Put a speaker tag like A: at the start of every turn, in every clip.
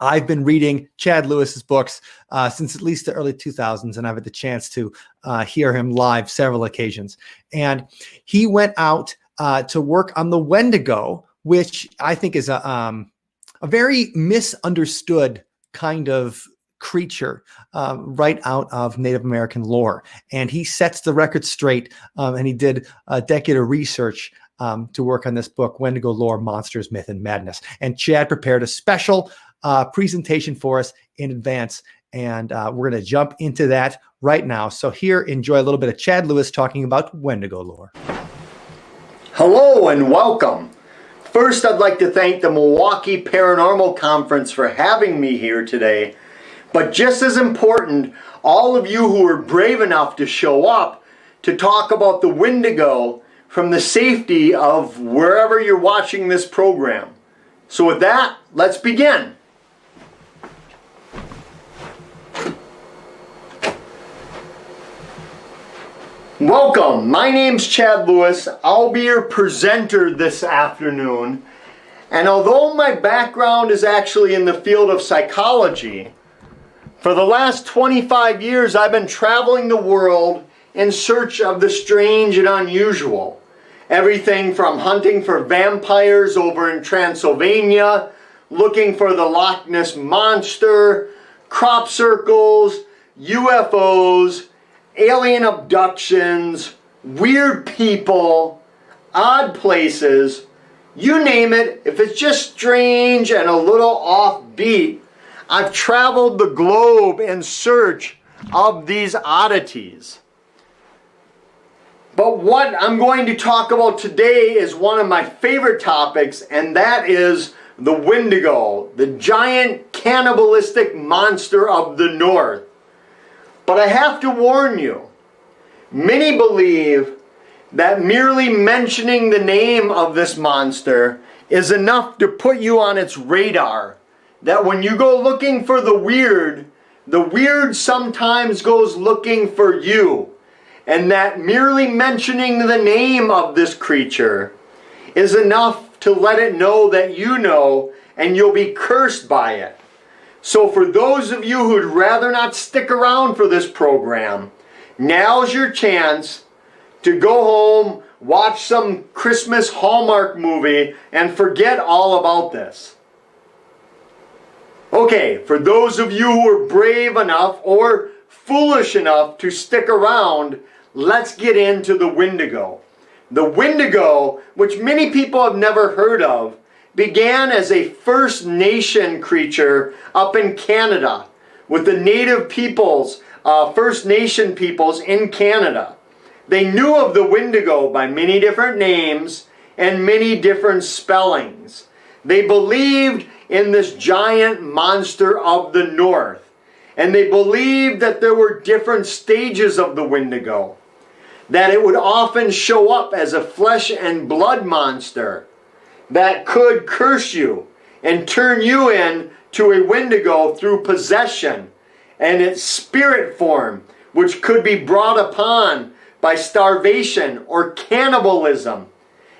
A: I've been reading Chad Lewis's books since at least the early 2000s, and I've had the chance to hear him live several occasions. And he went out to work on the Wendigo, which I think is a very misunderstood kind of creature right out of Native American lore. And he sets the record straight, and he did a decade of research to work on this book, Wendigo Lore, Monsters, Myth, and Madness. And Chad prepared a special presentation for us in advance, and we're going to jump into that right now. So here, enjoy a little bit of Chad Lewis talking about Wendigo lore.
B: Hello and welcome. First, I'd like to thank the Milwaukee Paranormal Conference for having me here today. But just as important, all of you who were brave enough to show up to talk about the Wendigo from the safety of wherever you're watching this program. So with that, let's begin. Welcome, my name's Chad Lewis. I'll be your presenter this afternoon. And although my background is actually in the field of psychology, for the last 25 years I've been traveling the world in search of the strange and unusual. Everything from hunting for vampires over in Transylvania, looking for the Loch Ness monster, crop circles, UFOs, alien abductions, weird people, odd places, you name it. If it's just strange and a little offbeat, I've traveled the globe in search of these oddities. But what I'm going to talk about today is one of my favorite topics, and that is the Wendigo, the giant cannibalistic monster of the north. But I have to warn you, many believe that merely mentioning the name of this monster is enough to put you on its radar. That when you go looking for the weird sometimes goes looking for you. And that merely mentioning the name of this creature is enough to let it know that you know, and you'll be cursed by it. So for those of you who'd rather not stick around for this program, now's your chance to go home, watch some Christmas Hallmark movie, and forget all about this. Okay, for those of you who are brave enough or foolish enough to stick around, let's get into the Wendigo. The Wendigo, which many people have never heard of, began as a First Nation creature up in Canada with the native peoples, First Nation peoples in Canada. They knew of the Wendigo by many different names and many different spellings. They believed in this giant monster of the north, and they believed that there were different stages of the Wendigo, that it would often show up as a flesh and blood monster that could curse you and turn you into a Wendigo through possession, and its spirit form, which could be brought upon by starvation or cannibalism.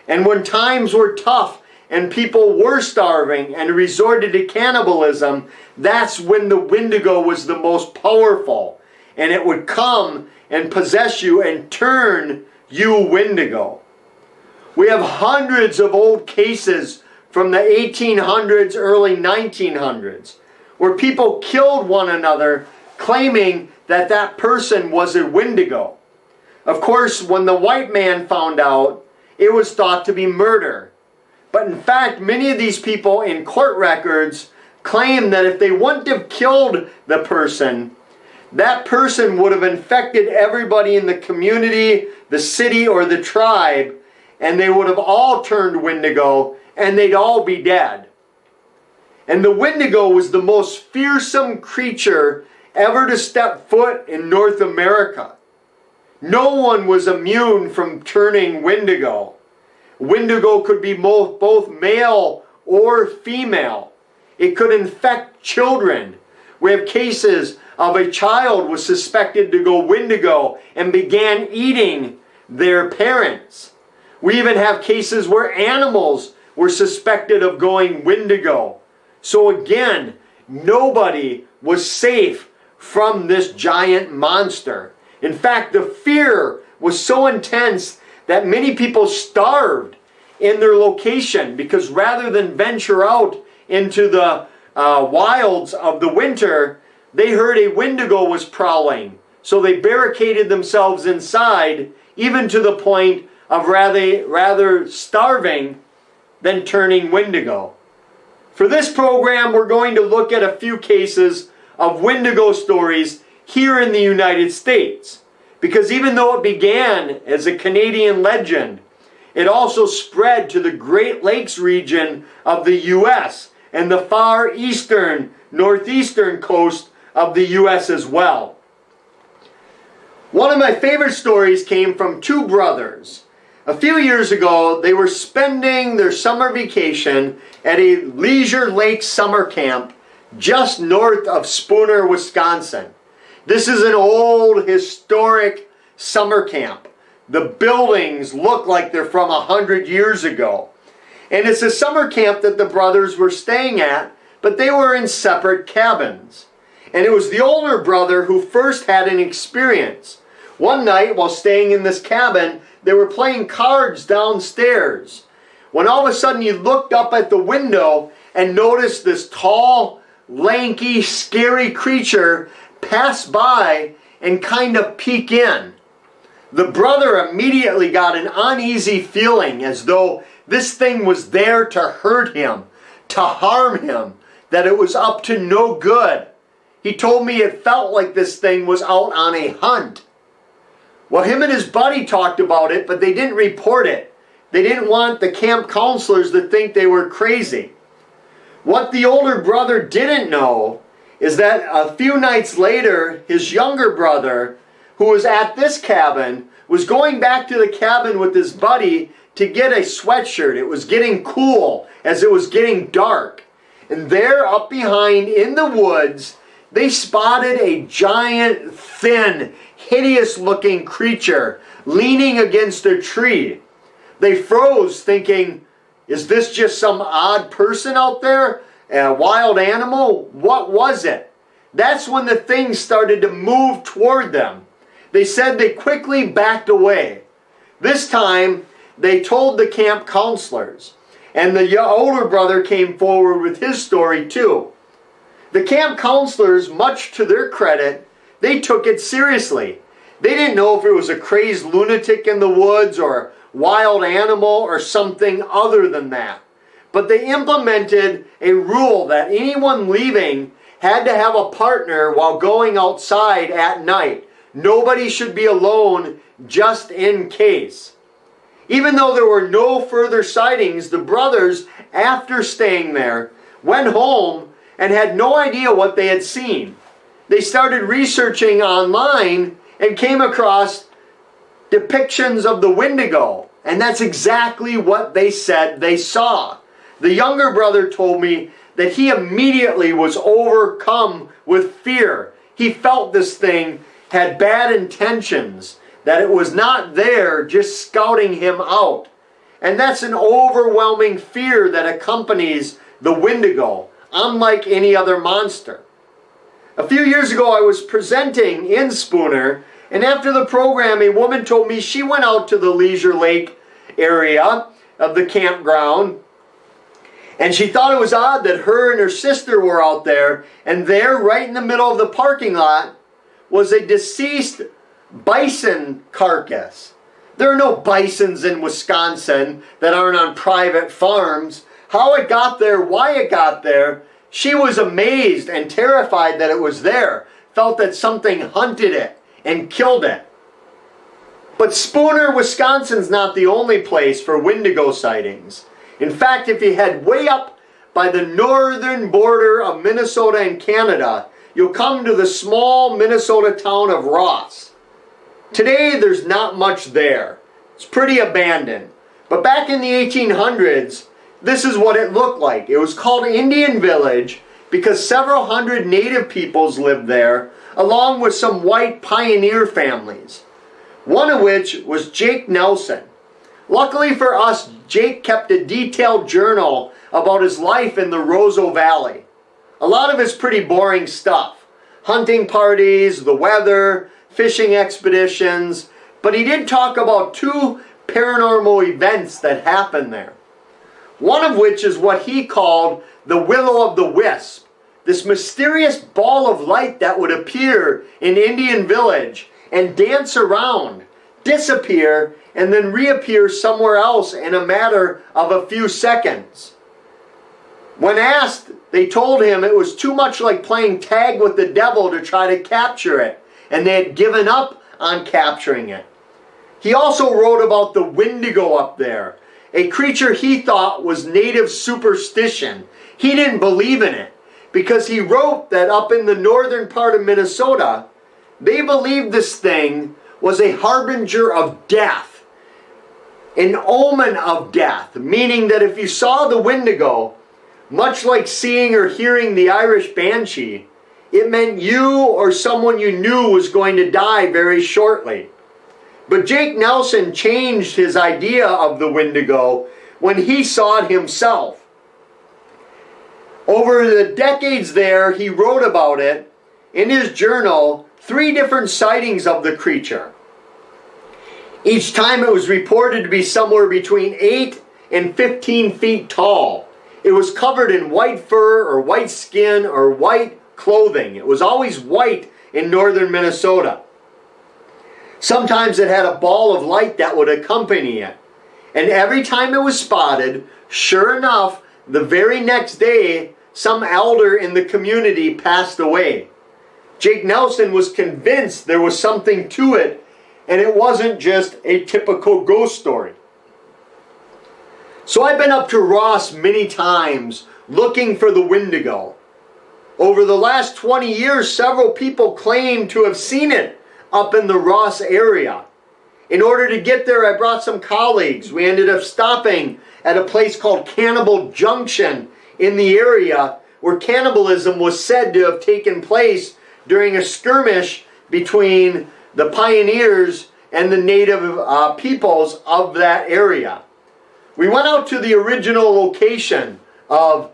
B: And when times were tough and people were starving and resorted to cannibalism, that's when the Wendigo was the most powerful. And it would come and possess you and turn you Wendigo. We have hundreds of old cases from the 1800s, early 1900s, where people killed one another claiming that that person was a Wendigo. Of course, when the white man found out, it was thought to be murder. But in fact, many of these people in court records claim that if they wouldn't have killed the person, that person would have infected everybody in the community, the city, or the tribe, and they would have all turned Wendigo, and they'd all be dead. And the Wendigo was the most fearsome creature ever to step foot in North America. No one was immune from turning Wendigo. Wendigo could be both male or female. It could infect children. We have cases of a child was suspected to go Wendigo and began eating their parents. We even have cases where animals were suspected of going Wendigo. So again, nobody was safe from this giant monster. In fact, the fear was so intense that many people starved in their location, because rather than venture out into the wilds of the winter, they heard a Wendigo was prowling. So they barricaded themselves inside, even to the point of rather starving than turning Wendigo. For this program, we're going to look at a few cases of Wendigo stories here in the United States. Because even though it began as a Canadian legend, it also spread to the Great Lakes region of the U.S. and the far eastern, northeastern coast of the U.S. as well. One of my favorite stories came from two brothers. A few years ago, they were spending their summer vacation at a leisure lake summer camp just north of Spooner, Wisconsin. This is an old, historic summer camp. The buildings look like they're from 100 years ago. And it's a summer camp that the brothers were staying at, but they were in separate cabins. And it was the older brother who first had an experience. One night, while staying in this cabin, they were playing cards downstairs, when all of a sudden he looked up at the window and noticed this tall, lanky, scary creature pass by and kind of peek in. The brother immediately got an uneasy feeling, as though this thing was there to hurt him, to harm him, that it was up to no good. He told me it felt like this thing was out on a hunt. Well, him and his buddy talked about it, but they didn't report it. They didn't want the camp counselors to think they were crazy. What the older brother didn't know is that a few nights later, his younger brother, who was at this cabin, was going back to the cabin with his buddy to get a sweatshirt. It was getting cool as it was getting dark. And there, up behind in the woods, they spotted a giant, thin, hideous-looking creature leaning against a tree. They froze, thinking, is this just some odd person out there? A wild animal? What was it? That's when the thing started to move toward them. They said they quickly backed away. This time, they told the camp counselors. And the older brother came forward with his story too. The camp counselors, much to their credit, they took it seriously. They didn't know if it was a crazed lunatic in the woods or a wild animal or something other than that. But they implemented a rule that anyone leaving had to have a partner while going outside at night. Nobody should be alone, just in case. Even though there were no further sightings, the brothers, after staying there, went home and had no idea what they had seen. They started researching online and came across depictions of the Wendigo. And that's exactly what they said they saw. The younger brother told me that he immediately was overcome with fear. He felt this thing had bad intentions, that it was not there just scouting him out. And that's an overwhelming fear that accompanies the Wendigo, unlike any other monster. A few years ago, I was presenting in Spooner, and after the program, a woman told me she went out to the Leisure Lake area of the campground, and she thought it was odd that her and her sister were out there, and there, right in the middle of the parking lot, was a deceased bison carcass. There are no bisons in Wisconsin that aren't on private farms. How it got there, why it got there, she was amazed and terrified that it was there. Felt that something hunted it and killed it. But Spooner, Wisconsin's not the only place for Wendigo sightings. In fact, if you head way up by the northern border of Minnesota and Canada, you'll come to the small Minnesota town of Ross. Today, there's not much there. It's pretty abandoned. But back in the 1800s, this is what it looked like. It was called Indian Village because several hundred native peoples lived there, along with some white pioneer families, one of which was Jake Nelson. Luckily for us, Jake kept a detailed journal about his life in the Roseau Valley. a lot of it's pretty boring stuff. Hunting parties, the weather, fishing expeditions. But he did talk about 2 paranormal events that happened there. One of which is what he called the will-o'-the-wisp. This mysterious ball of light that would appear in Indian village and dance around, disappear, and then reappear somewhere else in a matter of a few seconds. When asked, they told him it was too much like playing tag with the devil to try to capture it, and they had given up on capturing it. He also wrote about the Wendigo up there, a creature he thought was native superstition. He didn't believe in it, because he wrote that up in the northern part of Minnesota, they believed this thing was a harbinger of death, an omen of death, meaning that if you saw the Wendigo, much like seeing or hearing the Irish Banshee, it meant you or someone you knew was going to die very shortly. But Jake Nelson changed his idea of the Wendigo when he saw it himself. Over the decades there, he wrote about it in his journal, 3 different sightings of the creature. Each time it was reported to be somewhere between 8 and 15 feet tall. It was covered in white fur or white skin or white clothing. It was always white in northern Minnesota. Sometimes it had a ball of light that would accompany it. And every time it was spotted, sure enough, the very next day, some elder in the community passed away. Jake Nelson was convinced there was something to it, and it wasn't just a typical ghost story. So I've been up to Ross many times looking for the Wendigo. Over the last 20 years, several people claim to have seen it up in the Ross area. In order to get there, I brought some colleagues. We ended up stopping at a place called Cannibal Junction in the area where cannibalism was said to have taken place during a skirmish between the pioneers and the native peoples of that area. We went out to the original location of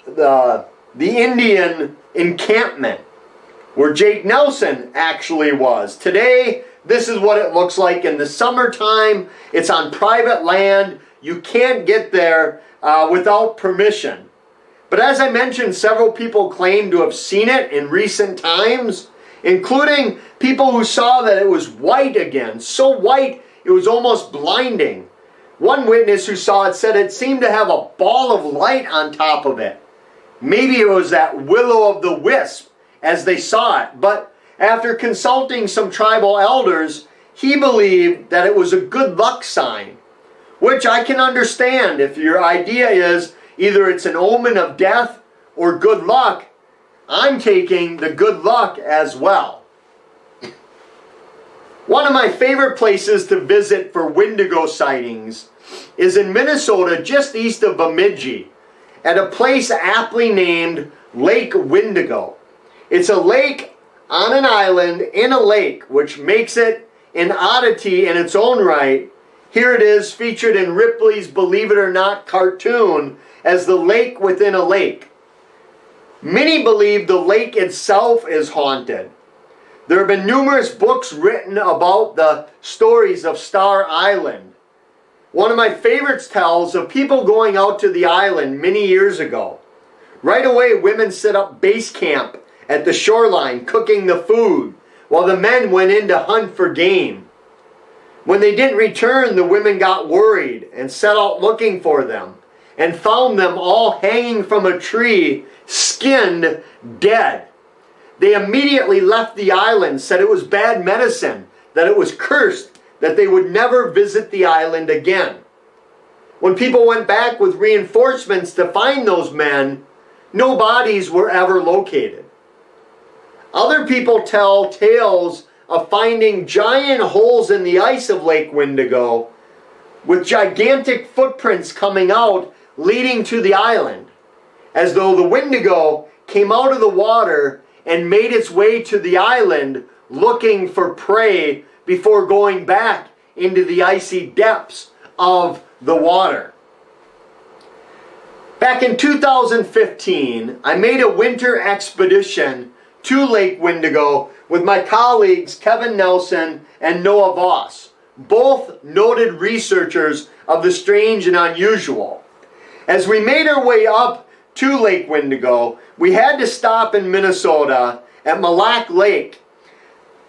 B: the Indian encampment where Jake Nelson actually was. Today, this is what it looks like in the summertime. It's on private land. You can't get there without permission. But as I mentioned, several people claim to have seen it in recent times, including people who saw that it was white again. So white, it was almost blinding. One witness who saw it said it seemed to have a ball of light on top of it. Maybe it was that will-o'-the-wisp as they saw it. But after consulting some tribal elders, he believed that it was a good luck sign, which I can understand. If your idea is either it's an omen of death or good luck, I'm taking the good luck as well. One of my favorite places to visit for Wendigo sightings is in Minnesota, just east of Bemidji, at a place aptly named Lake Wendigo. It's a lake on an island in a lake, which makes it an oddity in its own right. Here it is, featured in Ripley's Believe It or Not cartoon as the lake within a lake. Many believe the lake itself is haunted. There have been numerous books written about the stories of Star Island. One of my favorites tells of people going out to the island many years ago. Right away, women set up base camp at the shoreline, cooking the food, while the men went in to hunt for game. When they didn't return, the women got worried and set out looking for them, and found them all hanging from a tree, skinned dead. They immediately left the island, said it was bad medicine, that it was cursed, that they would never visit the island again. When people went back with reinforcements to find those men, no bodies were ever located. Other people tell tales of finding giant holes in the ice of Lake Wendigo with gigantic footprints coming out leading to the island, as though the Wendigo came out of the water and made its way to the island looking for prey before going back into the icy depths of the water. Back in 2015, I made a winter expedition to Lake Wendigo with my colleagues Kevin Nelson and Noah Voss, both noted researchers of the strange and unusual. As we made our way up to Lake Wendigo, we had to stop in Minnesota at Mille Lacs Lake.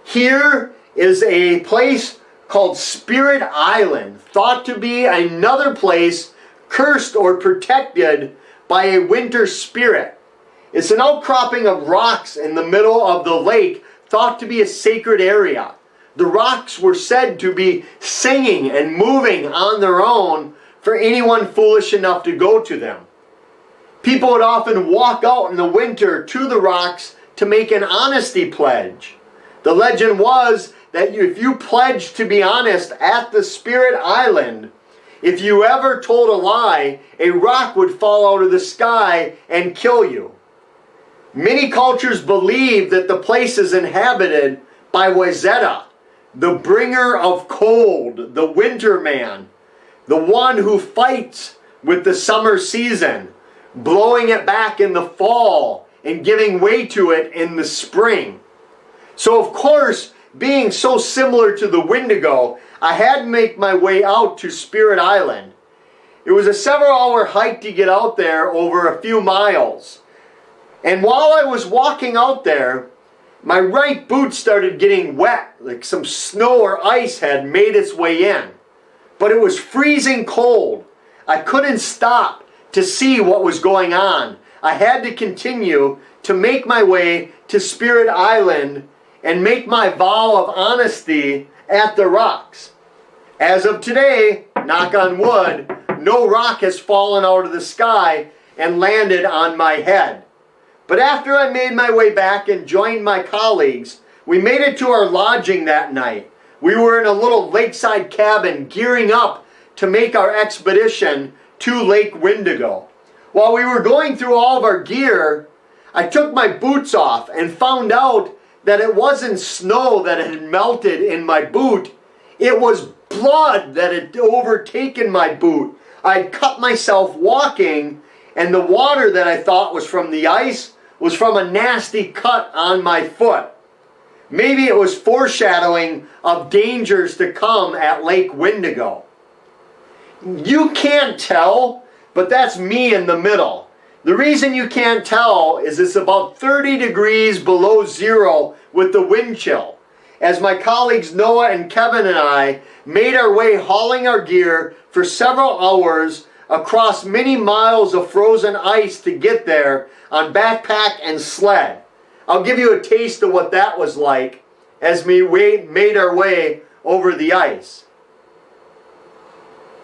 B: Here is a place called Spirit Island, thought to be another place cursed or protected by a winter spirit. It's an outcropping of rocks in the middle of the lake, thought to be a sacred area. The rocks were said to be singing and moving on their own for anyone foolish enough to go to them. People would often walk out in the winter to the rocks to make an honesty pledge. The legend was that if you pledged to be honest at the Spirit Island, if you ever told a lie, a rock would fall out of the sky and kill you. Many cultures believe that the place is inhabited by Wazetta, the bringer of cold, the winter man, the one who fights with the summer season, blowing it back in the fall and giving way to it in the spring. So of course, being so similar to the Wendigo, I had to make my way out to Spirit Island. It was a several-hour hike to get out there over a few miles. And while I was walking out there, my right boot started getting wet, like some snow or ice had made its way in. But it was freezing cold. I couldn't stop to see what was going on. I had to continue to make my way to Spirit Island and make my vow of honesty at the rocks. As of today, knock on wood, no rock has fallen out of the sky and landed on my head. But after I made my way back and joined my colleagues, we made it to our lodging that night. We were in a little lakeside cabin gearing up to make our expedition to Lake Wendigo. While we were going through all of our gear, I took my boots off and found out that it wasn't snow that had melted in my boot. It was blood that had overtaken my boot. I'd cut myself walking, and the water that I thought was from the ice was from a nasty cut on my foot. Maybe it was foreshadowing of dangers to come at Lake Wendigo. You can't tell, but that's me in the middle. The reason you can't tell is it's about 30 degrees below zero with the wind chill. As my colleagues Noah and Kevin and I made our way hauling our gear for several hours across many miles of frozen ice to get there on backpack and sled. I'll give you a taste of what that was like as we made our way over the ice.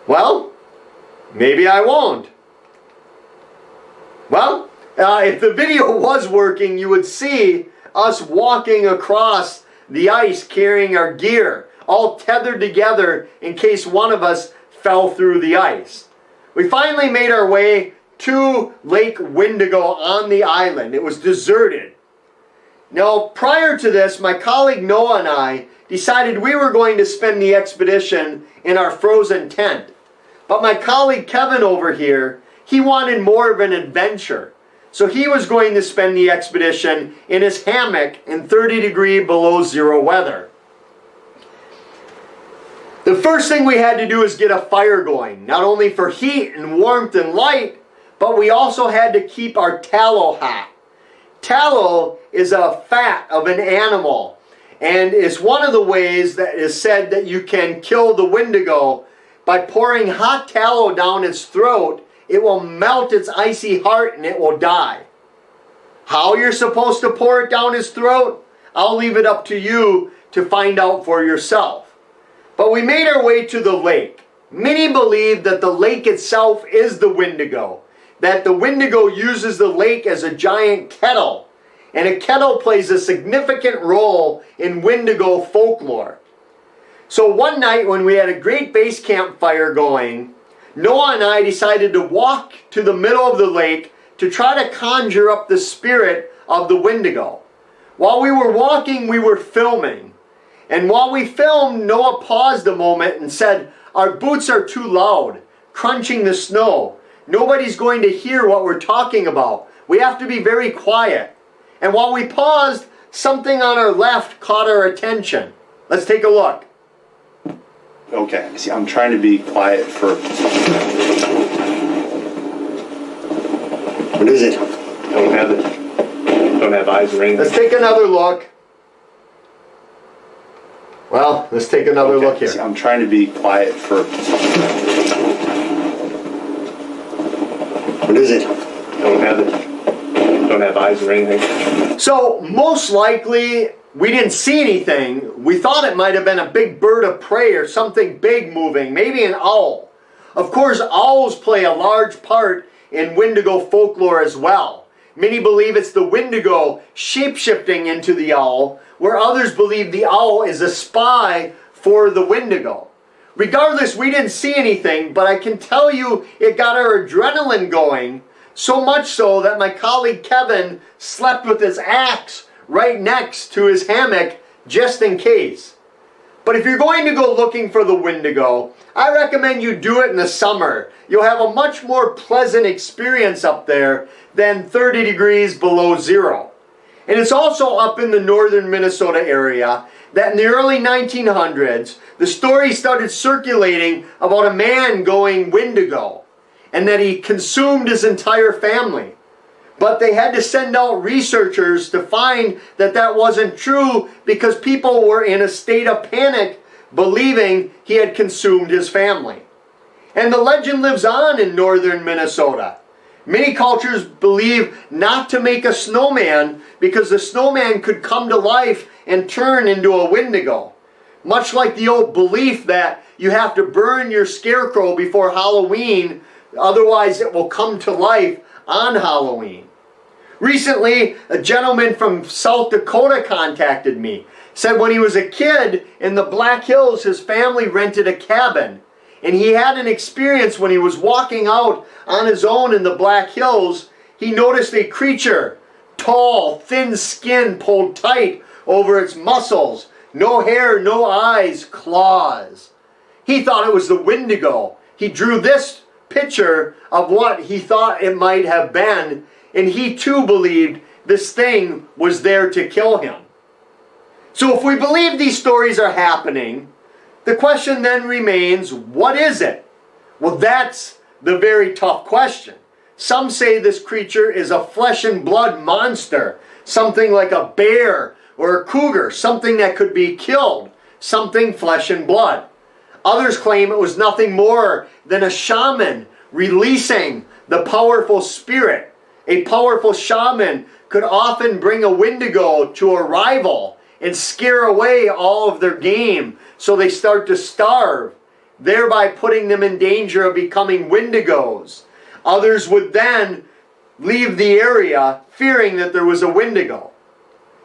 B: Well, maybe I won't. Well, if the video was working, you would see us walking across the ice carrying our gear, all tethered together in case one of us fell through the ice. We finally made our way to Lake Wendigo on the island. It was deserted. Now, prior to this, my colleague Noah and I decided we were going to spend the expedition in our frozen tent. But my colleague Kevin over here, he wanted more of an adventure. So he was going to spend the expedition in his hammock in 30-degree below zero weather. The first thing we had to do is get a fire going, not only for heat and warmth and light, but we also had to keep our tallow hot. Tallow is a fat of an animal, and it's one of the ways that is said that you can kill the Wendigo by pouring hot tallow down its throat. It will melt its icy heart and it will die. How you're supposed to pour it down its throat, I'll leave it up to you to find out for yourself. But we made our way to the lake. Many believe that the lake itself is the Wendigo, that the Wendigo uses the lake as a giant kettle, and a kettle plays a significant role in Wendigo folklore. So one night when we had a great base campfire going, Noah and I decided to walk to the middle of the lake to try to conjure up the spirit of the Wendigo. While we were walking, we were filming. And while we filmed, Noah paused a moment and said, "Our boots are too loud, crunching the snow. nobody's going to hear what we're talking about. We have to be very quiet. And while we paused, something on our left caught our attention. Let's take a look.
C: Okay, see, I'm trying to be quiet for...
B: What is it?
C: Don't have eyes or anything.
B: Let's take another look. Well, let's take another look here.
C: See, I'm trying to be quiet for...
B: What is it?
C: Don't have eyes or anything.
B: So, most likely, we didn't see anything. We thought it might have been a big bird of prey or something big moving, maybe an owl. Of course, owls play a large part in Wendigo folklore as well. Many believe it's the Wendigo shape-shifting into the owl, where others believe the owl is a spy for the Wendigo. Regardless, we didn't see anything, but I can tell you it got our adrenaline going, so much so that my colleague Kevin slept with his axe right next to his hammock just in case. But if you're going to go looking for the Wendigo, I recommend you do it in the summer. You'll have a much more pleasant experience up there than 30 degrees below zero. And it's also up in the northern Minnesota area that in the early 1900s, the story started circulating about a man going Wendigo and that he consumed his entire family. But they had to send out researchers to find that that wasn't true because people were in a state of panic believing he had consumed his family. And the legend lives on in northern Minnesota. Many cultures believe not to make a snowman because the snowman could come to life and turn into a Wendigo. Much like the old belief that you have to burn your scarecrow before Halloween, otherwise it will come to life on Halloween. Recently, a gentleman from South Dakota contacted me. Said when he was a kid in the Black Hills, his family rented a cabin. And he had an experience when he was walking out on his own in the Black Hills. He noticed a creature, tall, thin skin pulled tight over its muscles. No hair, no eyes, claws. He thought it was the Wendigo. He drew this picture of what he thought it might have been. And he too believed this thing was there to kill him. So if we believe these stories are happening, the question then remains, what is it? Well, that's the very tough question. Some say this creature is a flesh and blood monster, something like a bear or a cougar, something that could be killed, something flesh and blood. Others claim it was nothing more than a shaman releasing the powerful spirit. A powerful shaman could often bring a Wendigo to a rival and scare away all of their game so they start to starve, thereby putting them in danger of becoming Wendigos. Others would then leave the area fearing that there was a Wendigo.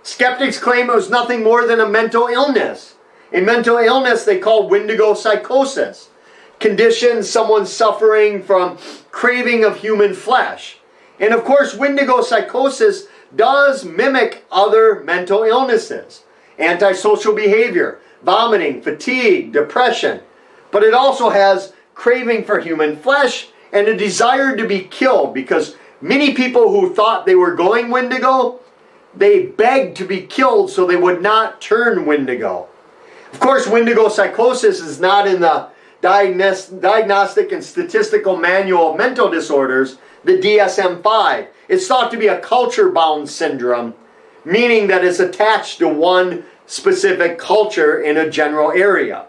B: Skeptics claim it was nothing more than a mental illness. A mental illness they call Wendigo psychosis. Condition someone suffering from craving of human flesh. And of course, Wendigo psychosis does mimic other mental illnesses. Antisocial behavior, vomiting, fatigue, depression. But it also has craving for human flesh and a desire to be killed, because many people who thought they were going Wendigo, they begged to be killed so they would not turn Wendigo. Of course, Wendigo psychosis is not in the Diagnostic and Statistical Manual of Mental Disorders, the DSM-5. It's thought to be a culture-bound syndrome, meaning that it's attached to one specific culture in a general area.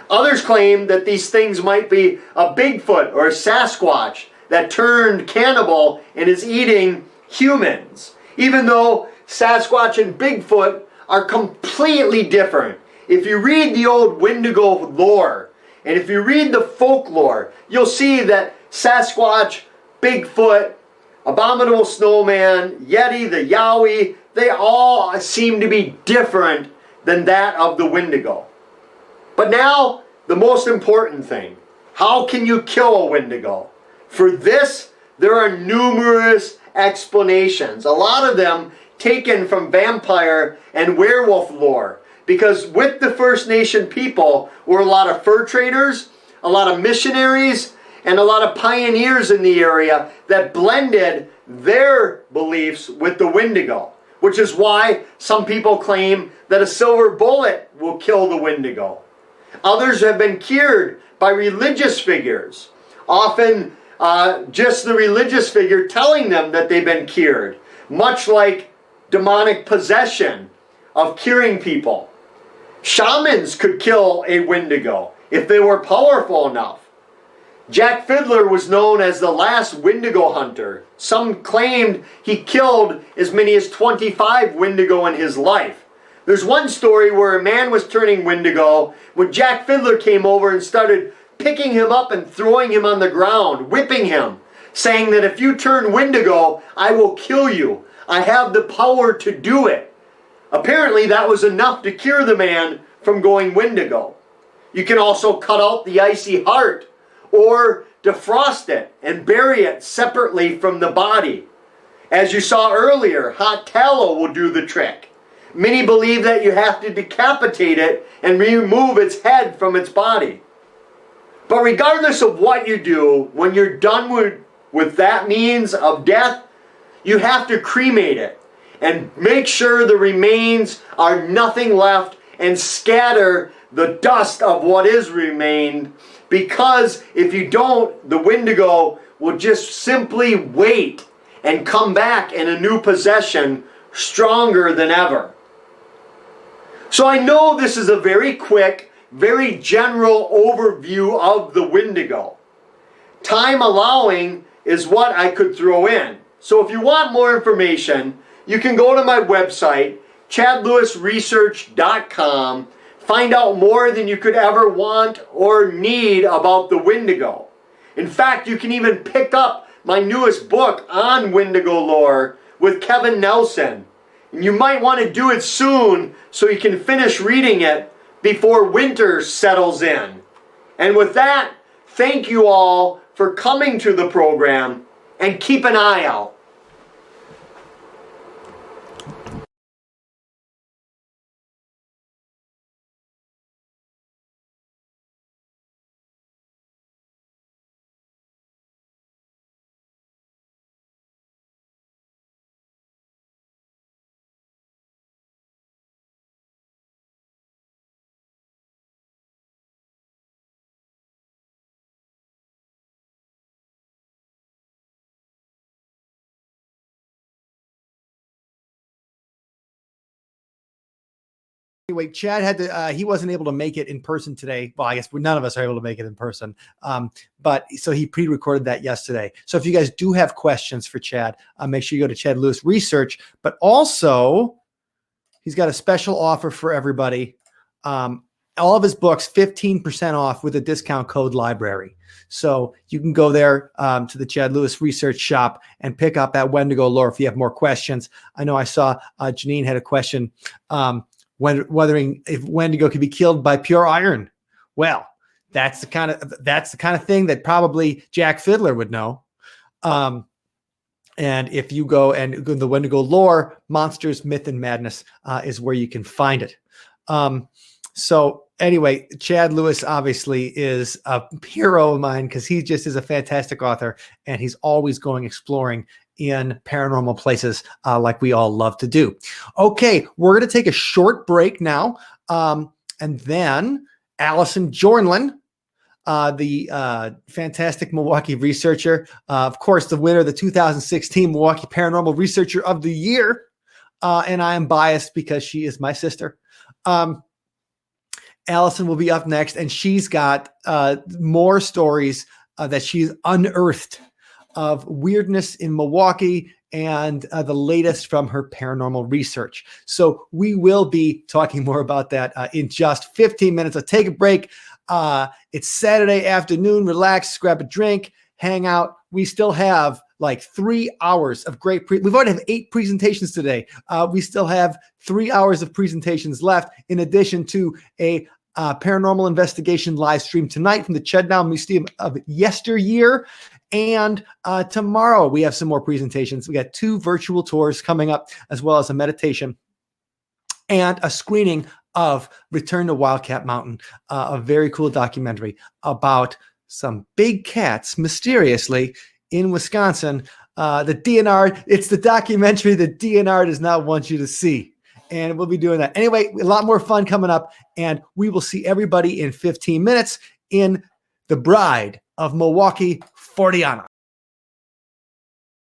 B: Others claim that these things might be a Bigfoot or a Sasquatch that turned cannibal and is eating humans, even though Sasquatch and Bigfoot are completely different. If you read the old Wendigo lore, and if you read the folklore, you'll see that Sasquatch, Bigfoot, Abominable Snowman, Yeti, the Yowie, they all seem to be different than that of the Wendigo. But now, the most important thing. How can you kill a Wendigo? For this, there are numerous explanations. A lot of them taken from vampire and werewolf lore. Because with the First Nation people were a lot of fur traders, a lot of missionaries, and a lot of pioneers in the area that blended their beliefs with the Wendigo, which is why some people claim that a silver bullet will kill the Wendigo. Others have been cured by religious figures, often just the religious figure telling them that they've been cured, much like demonic possession of curing people. Shamans could kill a Wendigo if they were powerful enough. Jack Fiddler was known as the last Wendigo hunter. Some claimed he killed as many as 25 Wendigo in his life. There's one story where a man was turning Wendigo when Jack Fiddler came over and started picking him up and throwing him on the ground, whipping him, saying that if you turn Wendigo, I will kill you. I have the power to do it. Apparently that was enough to cure the man from going Wendigo. You can also cut out the icy heart or defrost it and bury it separately from the body. As you saw earlier, hot tallow will do the trick. Many believe that you have to decapitate it and remove its head from its body. But regardless of what you do, when you're done with that means of death, you have to cremate it and make sure the remains are nothing left and scatter the dust of what is remained, because if you don't, the Wendigo will just simply wait and come back in a new possession stronger than ever. So I know this is a very quick, very general overview of the Wendigo. Time allowing is what I could throw in. So if you want more information, you can go to my website, chadlewisresearch.com, find out more than you could ever want or need about the Wendigo. In fact, you can even pick up my newest book on Wendigo lore with Kevin Nelson. And you might want to do it soon so you can finish reading it before winter settles in. And with that, thank you all for coming to the program, and keep an eye out.
A: Anyway, Chad had to, he wasn't able to make it in person today. Well, I guess none of us are able to make it in person. But so he pre-recorded that yesterday. So if you guys do have questions for Chad, make sure you go to Chad Lewis Research. But also, he's got a special offer for everybody. All of his books, 15% off with a discount code library. So you can go there to the Chad Lewis Research shop and pick up that Wendigo lore if you have more questions. I know I saw Janine had a question. Wondering if Wendigo could be killed by pure iron. Well, that's the kind of thing that probably Jack Fiddler would know. And if you go and go to the Wendigo lore, Monsters, Myth, and Madness is where you can find it. So anyway, Chad Lewis obviously is a hero of mine because he just is a fantastic author, and he's always going exploring in paranormal places like we all love to do. Okay, we're going to take a short break now. And then Allison Jornlin, the fantastic Milwaukee researcher, of course, the winner of the 2016 Milwaukee Paranormal Researcher of the Year. And I am biased because she is my sister. Allison will be up next, and she's got more stories that she's unearthed of weirdness in Milwaukee and the latest from her paranormal research. So we will be talking more about that in just 15 minutes. I'll take a break. It's Saturday afternoon. Relax, grab a drink, hang out. We still have like 3 hours of great we've already have 8 presentations today. We still have 3 hours of presentations left, in addition to a paranormal investigation live stream tonight from the Chednow Museum of Yesteryear. And tomorrow we have some more presentations. We got 2 virtual tours coming up, as well as a meditation and a screening of Return to Wildcat Mountain, a very cool documentary about some big cats mysteriously in Wisconsin. The DNR, it's the documentary the DNR does not want you to see. And we'll be doing that. Anyway, a lot more fun coming up. And we will see everybody in 15 minutes in The Bride of Milwaukee, Fortiana.